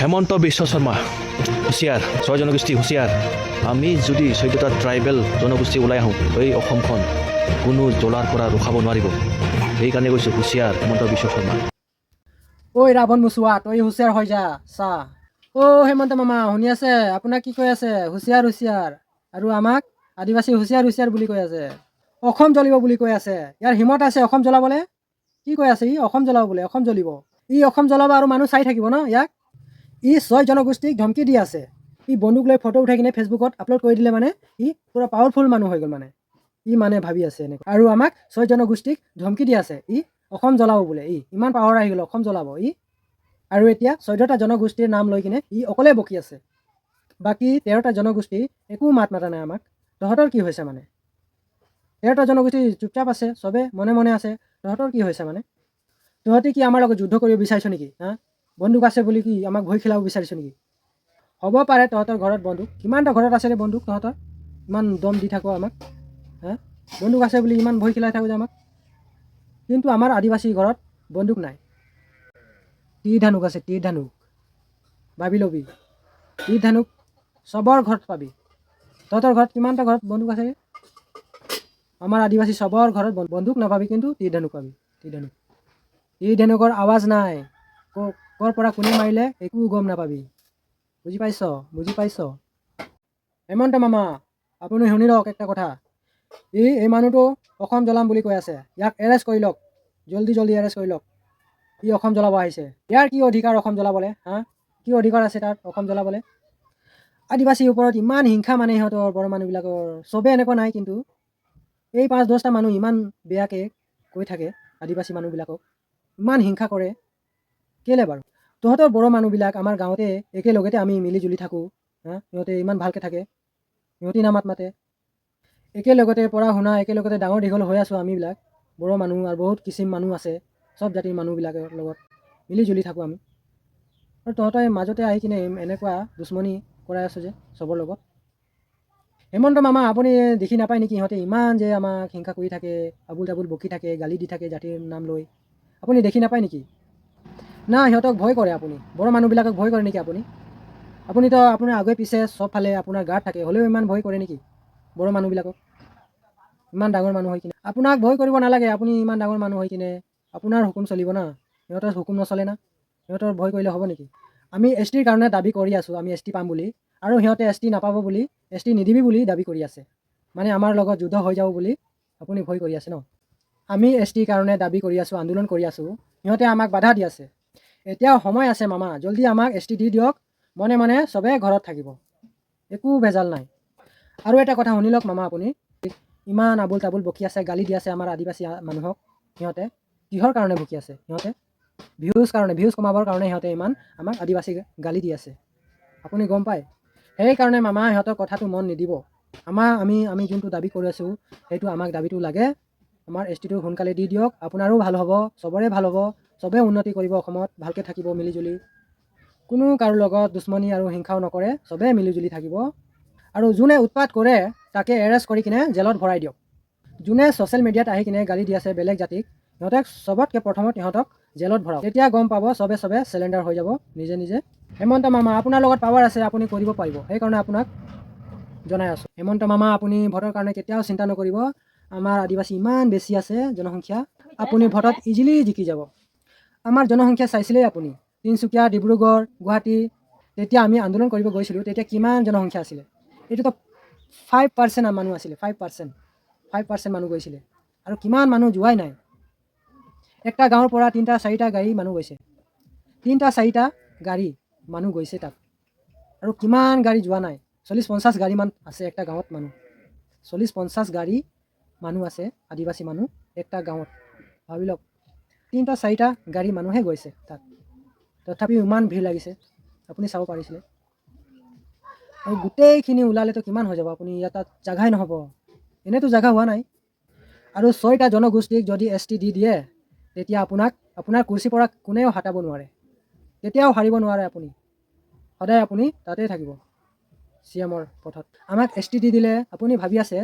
হেমন্ত বিশ্ব শৰ্মা হুঁচিয়াৰ 6 জনগোষ্ঠী হুঁচিয়াৰ আমি যদি 14টা ট্ৰাইবেল জনগোষ্ঠী ওলাই আহোঁ এই অসমখন কোনো জ্বলাৰ পৰা ৰখাব নোৱাৰিব। সেইকাৰণে কৈছোঁ হুঁচিয়াৰ হেমন্ত বিশ্ব শৰ্মা। ঐ ৰাৱণ মুচুৱা তই হুঁচিয়াৰ হৈ যা চা। হেমন্ত মামা শুনি আছে? আপোনাক কি কৈ আছে? হুঁচিয়াৰ হুঁচিয়াৰ আৰু আমাক আদিবাসী হুঁচিয়াৰ হুঁচিয়াৰ বুলি কৈ আছে। অসম জ্বলিব বুলি কৈ আছে। ইয়াৰ হিমত আছে অসম জ্বলাবলৈ? কি কৈ আছে ই? অসম জ্বলাব বোলে, অসম জ্বলিব। ই অসম জ্বলাব আৰু মানুহ চাই থাকিব ন ইয়াক? ই 6 জনগোষ্ঠীক ধমকি দি আছে। ই বন্দুক লৈ ফটো উঠাই কিনে ফেচবুকত আপলোড কৰি দিলে মানে ই পুৰা পাৱাৰফুল মানুহ হৈ গ'ল মানে। ই মানে ভাবি আছে এনেকুৱা। আৰু আমাক 6 জনগোষ্ঠীক ধমকি দি আছে। ই অসম জ্বলাব বোলে। ই ইমান পাৱাৰ আহি গ'ল, অসম জ্বলাব ই। আৰু এতিয়া 14টা জনগোষ্ঠীৰ নাম লৈ কিনে ই অকলে বকি আছে। বাকী 13টা জনগোষ্ঠী একো মাত মাতা নাই আমাক। তহঁতৰ কি হৈছে মানে? 13টা জনগোষ্ঠী চুপচাপ আছে, চবে মনে মনে আছে। তহঁতৰ কি হৈছে মানে? তহঁতি কি আমাৰ লগত যুদ্ধ কৰিব বিচাৰিছ নেকি? বন্দুক আছে বুলি কি আমাক ভয় খেলাব বিচাৰিছ নেকি? হ'ব পাৰে তহঁতৰ ঘৰত বন্দুক। কিমানটা ঘৰত আছে বন্দুক তহঁতৰ? ইমান দম দি থাকো আমাক। বন্দুক আছে বুলি ইমান ভয় খেলাই থাকো যে আমাক। কিন্তু আমাৰ আদিবাসী ঘৰত বন্দুক নাই। তীৰ ধানুক আছে, তীৰ ধানুক। ভাবি ল'বি, তীৰ ধানুক চবৰ ঘৰত পাবি। তহঁতৰ ঘৰত কিমানটা ঘৰত বন্দুক আছে? আমাৰ আদিবাসী চবৰ ঘৰত বন্দুক নাপাবি, কিন্তু তীৰ ধানুক পাবি। তীৰ ধানুক, তীৰ ধানুকৰ আৱাজ নাই। ক'ৰ পৰা কোনে মাৰিলে একো গম নাপাবি। বুজি পাইছ? বুজি পাইছ? হেমন্ত মামা আপুনি শুনি লওক একটা কথা। এই মানুহটো অসম জ্বলাম বুলি কৈ আছে। ইয়াক এৰেষ্ট কৰি লওক, জল্দি জল্দি এৰেষ্ট কৰি লওক। ই অসম জ্বলাব আহিছে। ইয়াৰ কি অধিকাৰ অসম জ্বলাবলৈ? কি অধিকাৰ আছে তাৰ অসম জ্বলাবলৈ? আদিবাসীৰ ওপৰত ইমান হিংসা মানে সিহঁতৰ বড়ো মানুহবিলাকৰ। চবেই এনেকুৱা নাই, কিন্তু এই 5-10টা মানুহ ইমান বেয়াকৈ কৈ থাকে আদিবাসী মানুহবিলাকক, ইমান হিংসা কৰে কেলে বাৰু? তহঁতৰ বড়ো মানুহবিলাক আমাৰ গাঁৱতে একেলগতে আমি মিলি জুলি থাকোঁ। সিহঁতে ইমান ভালকৈ থাকে, সিহঁতি নামাত মাতে। একেলগতে পঢ়া শুনা, একেলগতে ডাঙৰ দীঘল হৈ আছোঁ আমিবিলাক বড়ো মানুহ। আৰু বহুত কিচিম মানুহ আছে, চব জাতিৰ মানুহবিলাকৰ লগত মিলি জুলি থাকোঁ আমি। আৰু তহঁতৰ মাজতে আহি কিনে এনেকুৱা দুশ্মনী কৰাই আছোঁ যে চবৰ লগত। হেমন্ত মামা আপুনি দেখি নাপায় নেকি সিহঁতে ইমান যে আমাক হিংসা কৰি থাকে, আবুল তাবুল বকি থাকে, গালি দি থাকে জাতিৰ নাম লৈ? আপুনি দেখি নাপায় নেকি? না সিহঁতক ভয় কৰে আপুনি? বড়ো মানুহবিলাকক ভয় কৰে নেকি আপুনি? আপুনিতো আপোনাৰ আগে পিছে চবফালে আপোনাৰ গাত থাকে, হ'লেও ইমান ভয় কৰে নেকি বড়ো মানুহবিলাকক? ইমান ডাঙৰ মানুহ হৈ কিনে আপোনাক ভয় কৰিব নালাগে। আপুনি ইমান ডাঙৰ মানুহ হৈ কিনে আপোনাৰ হুকুম চলিব না, সিহঁতৰ হুকুম নচলে না। সিহঁতৰ ভয় কৰিলে হ'ব নেকি? আমি এছ টিৰ কাৰণে দাবী কৰি আছোঁ, আমি এছ টি পাম বুলি। আৰু সিহঁতে এছ টি নাপাব বুলি, এছ টি নিদিবি বুলি দাবী কৰি আছে। মানে আমাৰ লগত যুদ্ধ হৈ যাব বুলি আপুনি ভয় কৰি আছে ন? আমি এছ টিৰ কাৰণে দাবী কৰি আছোঁ, আন্দোলন কৰি আছোঁ। সিহঁতে আমাক বাধা দি আছে। এতিয়াও সময় আছে মামা, জল্দি আমাক এছ টি দি দিয়ক। মনে মনে চবে ঘৰত থাকিব, একো ভেজাল নাই। আৰু এটা কথা শুনি লওক মামা, আপুনি ইমান আবুল তাবুল বকি আছে, গালি দি আছে আমাৰ আদিবাসী মানুহক। সিহঁতে কিহৰ কাৰণে বকি আছে? সিহঁতে ভিউজ কমাবৰ কাৰণে সিহঁতে ইমান আমাক আদিবাসী গালি দি আছে। আপুনি গম পায়? সেইকাৰণে মামা সিহঁতৰ কথাটো মন নিদিব। আমি যোনটো দাবী কৰি আছোঁ সেইটো আমাক দাবীটো লাগে। আমাৰ এছ টিটো সোনকালে দি দিয়ক। আপোনাৰো ভাল হ'ব, চবৰে ভাল হ'ব, চবেই উন্নতি কৰিব অসমত, ভালকৈ থাকিব মিলিজুলি। কোনো কাৰো লগত দুশ্মনী আৰু হিংসাও নকৰে, চবেই মিলিজুলি থাকিব। আৰু যোনে উৎপাত কৰে তাকে এৰেষ্ট কৰি কিনে জেলত ভৰাই দিয়ক। যোনে ছ'চিয়েল মিডিয়াত আহি কিনে গালি দি আছে বেলেগ জাতিক, সিহঁতক চবতকৈ প্ৰথমত সিহঁতক জেলত ভৰাওক। তেতিয়া গম পাব চবে চেলেণ্ডাৰ হৈ যাব নিজে নিজে। হেমন্ত মামা আপোনাৰ লগত পাৱাৰ আছে, আপুনি কৰিব পাৰিব। সেইকাৰণে আপোনাক জনাই আছোঁ। হেমন্ত মামা আপুনি ভোটৰ কাৰণে কেতিয়াও চিন্তা নকৰিব। আমাৰ আদিবাসী ইমান বেছি আছে জনসংখ্যা, আপুনি ভোটত ইজিলি জিকি যাব। আমাৰ জনসংখ্যা চাইছিলেই আপুনি, তিনিচুকীয়া, ডিব্ৰুগড়, গুৱাহাটী। তেতিয়া আমি আন্দোলন কৰিব গৈছিলোঁ, তেতিয়া কিমান জনসংখ্যা আছিলে? এইটোতো 5% মানুহ আছিলে, 5% মানুহ গৈছিলে। আৰু কিমান মানুহ যোৱাই নাই। একটা গাঁৱৰ পৰা 3টা-4টা গাড়ী মানুহ গৈছে, 3টা-4টা গাড়ী মানুহ গৈছে তাত। আৰু কিমান গাড়ী যোৱা নাই? 40-50 গাড়ীমান আছে একটা গাঁৱত মানুহ। 40-50 গাড়ী মানুহ আছে আদিবাসী মানুহ একটা গাঁৱত। ভাবি লওক, 3টা-4টা গাড়ী মানুহে গৈছে তাত। তথাপিও ইমান ভিৰ লাগিছে, আপুনি চাব পাৰিছিলে। আৰু গোটেইখিনি ওলালেতো কিমান হৈ যাব? আপুনি ইয়াত তাত জাগাই নহ'ব, এনেইতো জাগা হোৱা নাই। আৰু 6টা জনগোষ্ঠীক যদি এছ টি দি দিয়ে, তেতিয়া আপোনাৰ কুৰ্চীৰ পৰা কোনেও হটাব নোৱাৰে, কেতিয়াও হাৰিব নোৱাৰে আপুনি। সদায় আপুনি তাতেই থাকিব CM-ৰ পথত। আমাক এছ টি দি দিলে আপুনি ভাবি আছে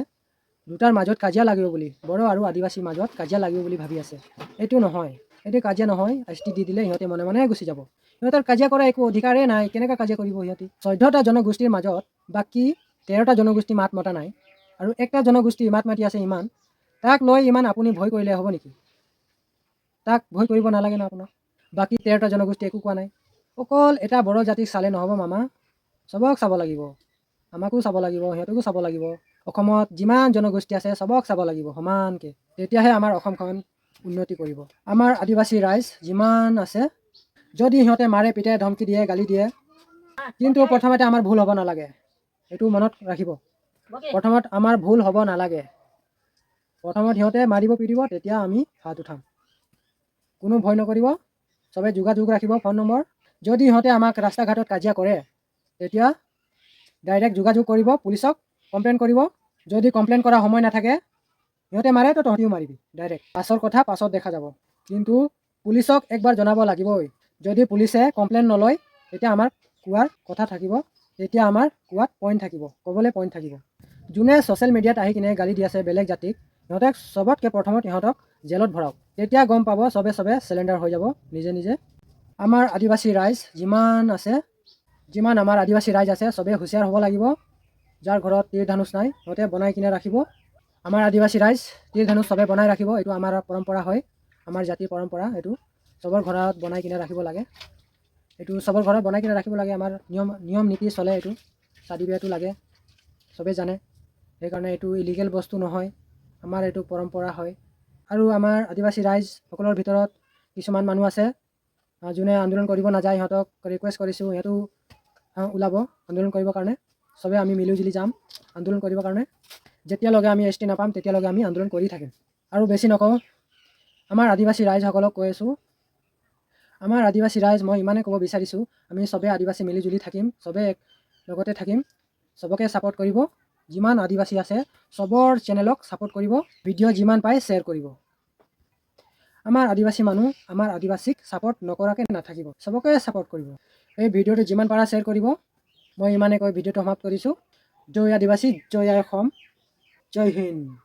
দুটাৰ মাজত কাজিয়া লাগিব বুলি, বড়ো আৰু আদিবাসীৰ মাজত কাজিয়া লাগিব বুলি ভাবি আছে। এইটো নহয়। এইটো কাজিয়া নহয়, ST দি দিলে সিহঁতে মনে মনে গুচি যাব। সিহঁতৰ কাজিয়া কৰা একো অধিকাৰেই নাই, কেনেকৈ কাজিয়া কৰিব সিহঁতি? 14টা জনগোষ্ঠীৰ মাজত বাকী 13টা জনগোষ্ঠী মাত মতা নাই, আৰু একটা জনগোষ্ঠী মাত মাতি আছে ইমান, তাক লৈ ইমান আপুনি ভয় কৰিলে হ'ব নেকি? তাক ভয় কৰিব নালাগে ন আপোনাক? বাকী 13টা জনগোষ্ঠী একো কোৱা নাই। অকল এটা বড়ো জাতিক চালে নহ'ব মামা, চবক চাব লাগিব। আমাকো চাব লাগিব, সিহঁতকো চাব লাগিব। অসমত যিমান জনগোষ্ঠী আছে চবক চাব লাগিব সমানকৈ, তেতিয়াহে আমাৰ অসমখন উন্নতি কৰিব। আমাৰ আদিবাসী ৰাইজ যিমান আছে, যদি সিহঁতে মাৰে পিটে ধমকি দিয়ে গালি দিয়ে, কিন্তু প্ৰথমতে আমাৰ ভুল হ'ব নালাগে, এইটো মনত ৰাখিব। প্ৰথমত আমাৰ ভুল হ'ব নালাগে। প্ৰথমত সিহঁতে মাৰিব পিটিব, তেতিয়া আমি হাত উঠাম। কোনো ভয় নকৰিব, চবে যোগাযোগ ৰাখিব ফোন নম্বৰ। যদি সিহঁতে আমাক ৰাস্তা ঘাটত কাজিয়া কৰে, তেতিয়া ডাইৰেক্ট যোগাযোগ কৰিব, পুলিচক কমপ্লেইন কৰিব। যদি কমপ্লেইন কৰা সময় নাথাকে, সিহঁতে মাৰে তো তহঁতিও মাৰিবি ডাইৰেক্ট। পাছৰ কথা পাছত দেখা যাব, কিন্তু পুলিচক একবাৰ জনাব লাগিবই। যদি পুলিচে কমপ্লেইন নলয়, তেতিয়া আমাৰ কোৱাৰ কথা থাকিব, তেতিয়া আমাৰ কোৱাত পইণ্ট থাকিব, ক'বলৈ পইণ্ট থাকিব। যোনে ছ'চিয়েল মিডিয়াত আহি কিনে গালি দি আছে বেলেগ জাতিক, সিহঁতক চবতকৈ প্ৰথমত সিহঁতক জেলত ভৰাওক, তেতিয়া গম পাব চবে চেলেণ্ডাৰ হৈ যাব নিজে নিজে। আমাৰ আদিবাসী ৰাইজ যিমান আছে, যিমান আমাৰ আদিবাসী ৰাইজ আছে, চবেই হুঁচিয়াৰ হ'ব লাগিব। যাৰ ঘৰত তীৰ ধনুচ নাই, সিহঁতে বনাই কিনে ৰাখিব। আমাৰ আদিবাসী ৰাইজ তীৰ ধনুচ চবে বনাই ৰাখিব, এইটো আমাৰ পৰম্পৰা হয়, আমাৰ জাতিৰ পৰম্পৰা। এইটো চবৰ ঘৰত বনাই কিনে ৰাখিব লাগে, এইটো চবৰ ঘৰত বনাই কিনে ৰাখিব লাগে। আমাৰ নিয়ম নীতি চলে, এইটো চাদি বিয়াটো লাগে, চবেই জানে। সেইকাৰণে এইটো ইলিগেল বস্তু নহয়, আমাৰ এইটো পৰম্পৰা হয়। আৰু আমাৰ আদিবাসী ৰাইজসকলৰ ভিতৰত কিছুমান মানুহ আছে যোনে আন্দোলন কৰিব নাযায়, সিহঁতক ৰিকুৱেষ্ট কৰিছোঁ সিহঁতো ওলাব আন্দোলন কৰিবৰ কাৰণে। চবে আমি মিলিজুলি যাম আন্দোলন কৰিবৰ কাৰণে। যেতিয়ালৈকে আমি ST নাপাম তেতিয়ালৈকে আমি আন্দোলন কৰি থাকিম। আৰু বেছি নকওঁ, আমাৰ আদিবাসী ৰাইজসকলক কৈ আছোঁ, আমাৰ আদিবাসী ৰাইজ মই ইমানেই ক'ব বিচাৰিছোঁ, আমি চবেই আদিবাসী মিলিজুলি থাকিম, চবেই লগতে থাকিম। চবকে ছাপোৰ্ট কৰিব, যিমান আদিবাসী আছে চবৰ চেনেলক ছাপোৰ্ট কৰিব, ভিডিঅ' যিমান পায় শ্বেয়াৰ কৰিব। আমাৰ আদিবাসী মানুহ আমাৰ আদিবাসীক ছাপোৰ্ট নকৰাকৈ নাথাকিব, চবকে ছাপোৰ্ট কৰিব। এই ভিডিঅ'টো যিমান পাৰা শ্বেয়াৰ কৰিব। মই ইমানে কৈ ভিডিঅ'টো সমাপ্ত কৰিছোঁ। জয় আদিবাসী, জয় অসম, জয় হিন্দ।